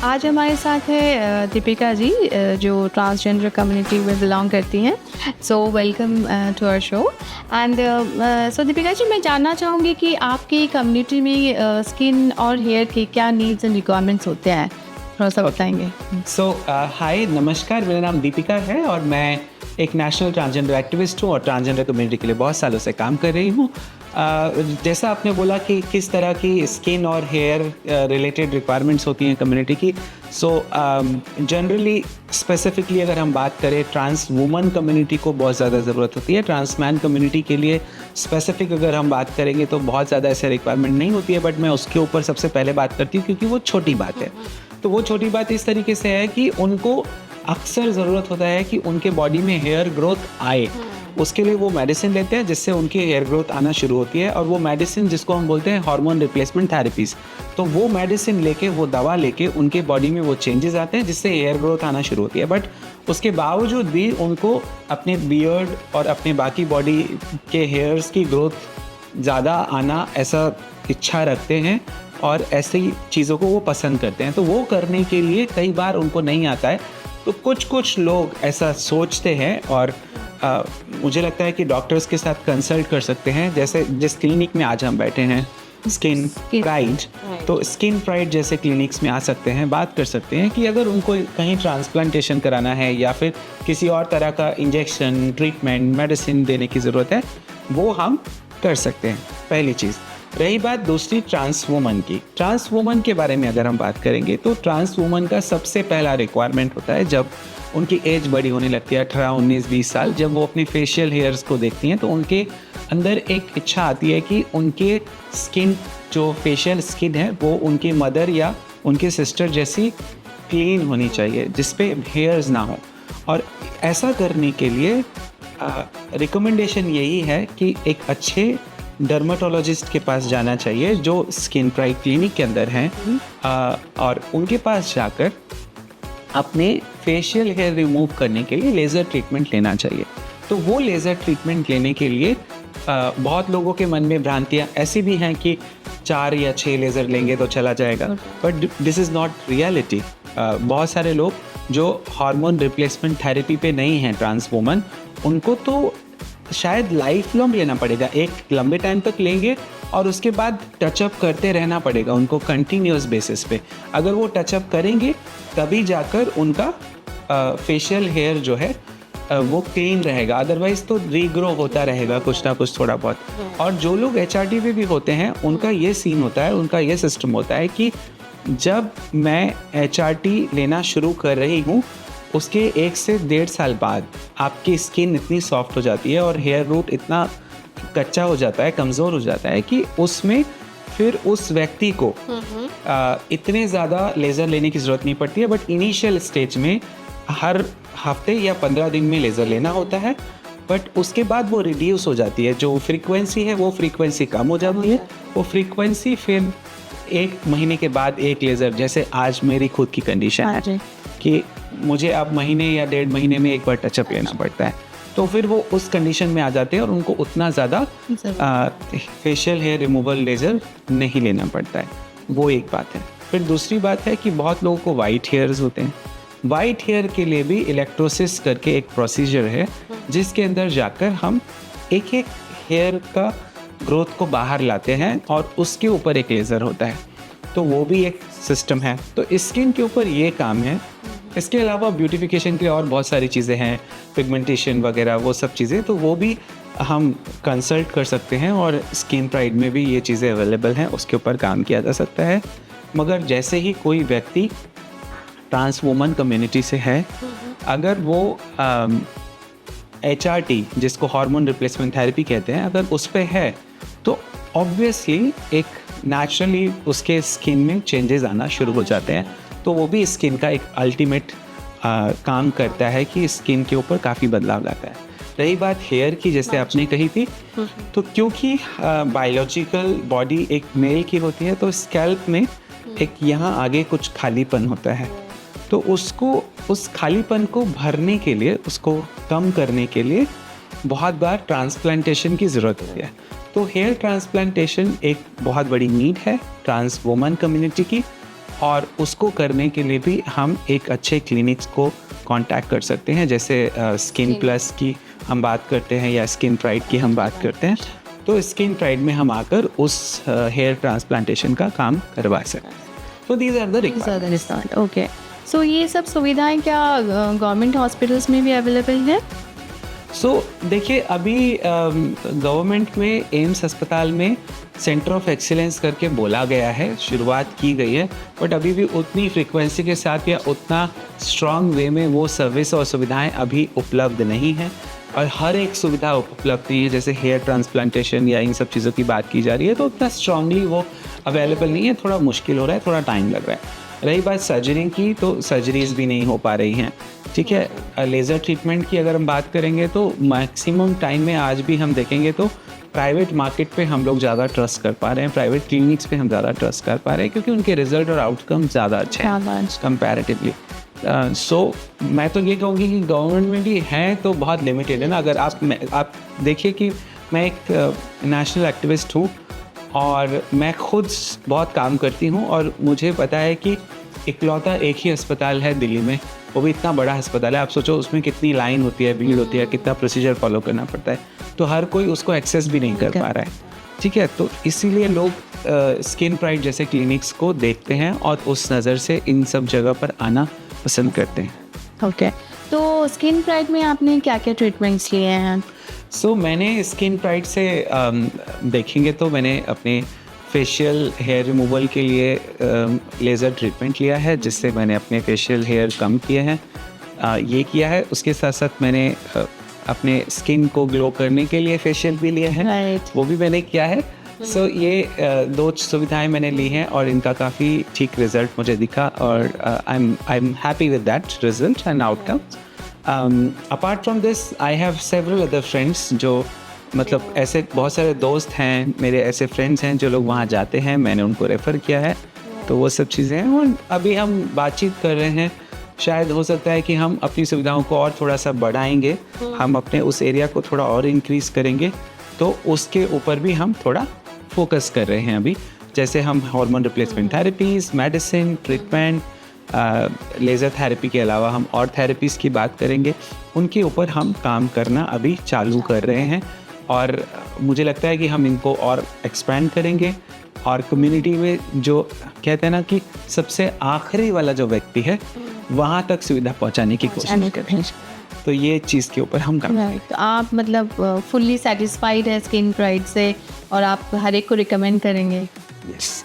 आज हमारे साथ है दीपिका जी, जो ट्रांसजेंडर कम्युनिटी में बिलोंग करती हैं। So welcome to our show. And so Deepika ji, मैं जानना चाहूँगी कि आपकी कम्युनिटी में स्किन और हेयर के क्या नीड्स एंड रिक्वायरमेंट्स होते हैं, थोड़ा सा बताएंगे। हाय नमस्कार, मेरा नाम दीपिका है और मैं एक नेशनल ट्रांसजेंडर एक्टिविस्ट हूँ और ट्रांसजेंडर कम्युनिटी के लिए बहुत सालों से काम कर रही हूँ। जैसा आपने बोला कि किस तरह की स्किन और हेयर रिलेटेड रिक्वायरमेंट्स होती हैं कम्युनिटी की, जनरली स्पेसिफिकली अगर हम बात करें, ट्रांस वुमन कम्युनिटी को बहुत ज़्यादा ज़रूरत होती है। ट्रांस मैन कम्युनिटी के लिए स्पेसिफिक अगर हम बात करेंगे तो बहुत ज़्यादा ऐसे रिक्वायरमेंट नहीं होती है, बट मैं उसके ऊपर सबसे पहले बात करती हूँ क्योंकि वो छोटी बात है। तो वो छोटी बात इस तरीके से है कि उनको अक्सर ज़रूरत होता है कि उनके बॉडी में हेयर ग्रोथ आए। उसके लिए वो मेडिसिन लेते हैं जिससे उनकी हेयर ग्रोथ आना शुरू होती है, और वो मेडिसिन जिसको हम बोलते हैं हार्मोन रिप्लेसमेंट थेरेपीज़। तो वो मेडिसिन लेके, वो दवा लेके उनके बॉडी में वो चेंजेस आते हैं जिससे हेयर ग्रोथ आना शुरू होती है। बट उसके बावजूद भी उनको अपने बियर्ड और अपने बाकी बॉडी के हेयर्स की ग्रोथ ज़्यादा आना ऐसा इच्छा रखते हैं और ऐसी चीज़ों को वो पसंद करते हैं। तो वो करने के लिए कई बार उनको नहीं आता है। तो कुछ लोग ऐसा सोचते हैं और मुझे लगता है कि डॉक्टर्स के साथ कंसल्ट कर सकते हैं। जैसे जिस क्लिनिक में आज हम बैठे हैं, स्किन प्राइड, तो स्किन प्राइड जैसे क्लिनिक्स में आ सकते हैं, बात कर सकते हैं कि अगर उनको कहीं ट्रांसप्लांटेशन कराना है या फिर किसी और तरह का इंजेक्शन, ट्रीटमेंट, मेडिसिन देने की ज़रूरत है, वो हम कर सकते हैं। पहली चीज़। रही बात दूसरी ट्रांस वुमन की। ट्रांस वुमन के बारे में अगर हम बात करेंगे तो ट्रांस वुमन का सबसे पहला रिक्वायरमेंट होता है जब उनकी एज बड़ी होने लगती है, 18, 19, 20 साल, जब वो अपनी फेशियल हेयर्स को देखती हैं तो उनके अंदर एक इच्छा आती है कि उनके स्किन, जो फेशियल स्किन है, वो उनकी मदर या उनके सिस्टर जैसी क्लीन होनी चाहिए, जिस पे हेयर्स ना हो। और ऐसा करने के लिए रिकमेंडेशन यही है कि एक अच्छे डर्माटोलॉजिस्ट के पास जाना चाहिए जो स्किन प्राइड क्लिनिक के अंदर हैं, और उनके पास जाकर अपने फेशियल हेयर रिमूव करने के लिए लेज़र ट्रीटमेंट लेना चाहिए। तो वो लेज़र ट्रीटमेंट लेने के लिए बहुत लोगों के मन में भ्रांतियाँ ऐसी भी हैं कि 4 या 6 लेज़र लेंगे तो चला जाएगा, but this is not reality. बहुत सारे लोग जो हार्मोन रिप्लेसमेंट थेरेपी पे नहीं हैं, ट्रांस वुमन, उनको तो शायद लाइफ लॉन्ग लेना पड़ेगा। एक लंबे टाइम तक लेंगे और उसके बाद टचअप करते रहना पड़ेगा उनको कंटिन्यूस बेसिस पे। अगर वो टचअप करेंगे तभी जाकर उनका फेशियल हेयर जो है वो क्लीन रहेगा, अदरवाइज तो रीग्रो होता रहेगा कुछ ना कुछ थोड़ा बहुत। और जो लोग HRT पे भी होते हैं उनका ये सीन होता है, उनका ये सिस्टम होता है कि जब मैं HRT लेना शुरू कर रही हूँ उसके 1 से 1.5 साल बाद आपकी स्किन इतनी सॉफ्ट हो जाती है और हेयर रूट इतना कच्चा हो जाता है, कमज़ोर हो जाता है कि उसमें फिर उस व्यक्ति को इतने ज़्यादा लेज़र लेने की ज़रूरत नहीं पड़ती है। बट इनिशियल स्टेज में हर हफ्ते या 15 दिन में लेज़र लेना होता है, बट उसके बाद वो रिड्यूस हो जाती है। जो फ्रीक्वेंसी है वो फ्रीक्वेंसी कम हो जाती है। वो फ्रीक्वेंसी फिर 1 महीने के बाद एक लेज़र, जैसे आज मेरी खुद की कंडीशन है कि मुझे अब महीने या 1.5 महीने में एक बार टचअप लेना पड़ता है, तो फिर वो उस कंडीशन में आ जाते हैं और उनको उतना ज़्यादा फेशियल हेयर रिमूवल लेज़र नहीं लेना पड़ता है। वो एक बात है। फिर दूसरी बात है कि बहुत लोगों को वाइट हेयर्स होते हैं। वाइट हेयर के लिए भी इलेक्ट्रोसिस करके एक प्रोसीजर है जिसके अंदर जाकर हम एक हेयर का ग्रोथ को बाहर लाते हैं और उसके ऊपर एक लेज़र होता है। तो वो भी एक सिस्टम है। तो स्किन के ऊपर ये काम है। इसके अलावा ब्यूटिफिकेशन के लिए और बहुत सारी चीज़ें हैं, पिगमेंटेशन वगैरह, वो सब चीज़ें, तो वो भी हम कंसल्ट कर सकते हैं और स्किन प्राइड में भी ये चीज़ें अवेलेबल हैं, उसके ऊपर काम किया जा सकता है। मगर जैसे ही कोई व्यक्ति ट्रांस वुमन कम्युनिटी से है, अगर वो HRT, जिसको हार्मोन रिप्लेसमेंट थेरेपी कहते हैं, अगर उस पर है तो ऑब्वियसली एक नेचुरली उसके स्किन में चेंजेस आना शुरू हो जाते हैं। तो वो भी स्किन का एक अल्टीमेट काम करता है कि स्किन के ऊपर काफ़ी बदलाव लाता है। रही बात हेयर की, जैसे आपने कही थी, तो क्योंकि बायोलॉजिकल बॉडी एक मेल की होती है, तो स्कैल्प में एक यहाँ आगे कुछ खालीपन होता है। तो उसको, उस खालीपन को भरने के लिए, उसको कम करने के लिए बहुत बार ट्रांसप्लांटेशन की ज़रूरत होती है। तो हेयर ट्रांसप्लांटेशन एक बहुत बड़ी नीड है ट्रांस वुमन कम्युनिटी की। और उसको करने के लिए भी हम एक अच्छे क्लिनिक्स को कांटेक्ट कर सकते हैं, जैसे स्किन प्लस की हम बात करते हैं या स्किन प्राइड की हम बात करते हैं। तो स्किन प्राइड में हम आकर उस हेयर ट्रांसप्लांटेशन का काम करवा सकते हैं। तो these are the requirements. Okay, so ये सब सुविधाएं क्या गवर्नमेंट हॉस्पिटल्स में भी अवेलेबल है? देखिए, अभी गवर्नमेंट में एम्स अस्पताल में सेंटर ऑफ एक्सीलेंस करके बोला गया है, शुरुआत की गई है, बट अभी भी उतनी फ्रीक्वेंसी के साथ या उतना स्ट्रॉन्ग वे में वो सर्विस और सुविधाएं अभी उपलब्ध नहीं हैं। और हर एक सुविधा उपलब्ध नहीं है, जैसे हेयर ट्रांसप्लांटेशन या इन सब चीज़ों की बात की जा रही है तो उतना स्ट्रांगली वो अवेलेबल नहीं है, थोड़ा मुश्किल हो रहा है, थोड़ा टाइम लग रहा है। रही बात सर्जरी की, तो सर्जरीज भी नहीं हो पा रही हैं, ठीक है। लेज़र ट्रीटमेंट की अगर हम बात करेंगे तो मैक्सिमम टाइम में आज भी हम देखेंगे तो प्राइवेट मार्केट पे हम लोग ज़्यादा ट्रस्ट कर पा रहे हैं, प्राइवेट क्लिनिक्स पे हम ज़्यादा ट्रस्ट कर पा रहे हैं, क्योंकि उनके रिजल्ट और आउटकम ज़्यादा अच्छे हैं कंपैरेटिवली। मैं तो ये कहूँगी कि गवर्नमेंट में भी हैं तो बहुत लिमिटेड है ना। अगर आप देखिए कि मैं एक नेशनल एक्टिविस्ट हूँ और मैं खुद बहुत काम करती हूँ, और मुझे पता है कि इकलौता एक ही अस्पताल है दिल्ली में, वो भी इतना बड़ा अस्पताल है। आप सोचो उसमें कितनी लाइन होती है, भीड़ होती है, कितना प्रोसीजर फॉलो करना पड़ता है, तो हर कोई उसको एक्सेस भी नहीं कर पा रहा है, ठीक है। तो इसीलिए लोग स्किन प्राइड जैसे क्लिनिक्स को देखते हैं और उस नज़र से इन सब जगह पर आना पसंद करते हैं। ओके, तो स्किन प्राइड में आपने क्या क्या ट्रीटमेंट्स लिए हैं? मैंने स्किन प्राइड से देखेंगे तो मैंने अपने फेशियल हेयर रिमूवल के लिए लेज़र ट्रीटमेंट लिया है, जिससे मैंने अपने फेशियल हेयर कम किए हैं, ये किया है। उसके साथ साथ मैंने अपने स्किन को ग्लो करने के लिए फेशियल भी लिए हैं, वो भी मैंने किया है। ये दो सुविधाएं मैंने ली हैं और इनका काफ़ी ठीक रिजल्ट मुझे दिखा, और I am happy with that result and outcome. Apart from this I have several other friends, जो मतलब ऐसे बहुत सारे दोस्त हैं मेरे, ऐसे फ्रेंड्स हैं जो लोग वहाँ जाते हैं, मैंने उनको रेफ़र किया है। तो वो सब चीज़ें हैं और अभी हम बातचीत कर रहे हैं, शायद हो सकता है कि हम अपनी सुविधाओं को और थोड़ा सा बढ़ाएंगे, हम अपने उस एरिया को थोड़ा और इंक्रीज़ करेंगे, तो उसके ऊपर भी हम थोड़ा फोकस कर रहे हैं अभी। जैसे हम hormone replacement therapies, medicine, treatment, laser therapy के अलावा हम और थेरेपीज़ की बात करेंगे, उनके ऊपर हम काम करना अभी चालू कर रहे हैं। और मुझे लगता है कि हम इनको और एक्सपेंड करेंगे, और कम्युनिटी में जो कहते हैं ना कि सबसे आखिरी वाला जो व्यक्ति है, वहाँ तक सुविधा पहुँचाने की कोशिश करें। तो ये चीज़ के ऊपर हम काम करें। तो आप मतलब फुल्ली सेटिस्फाइड है स्किन प्राइड से, और आप हर एक को रिकमेंड करेंगे? Yes,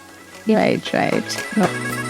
right.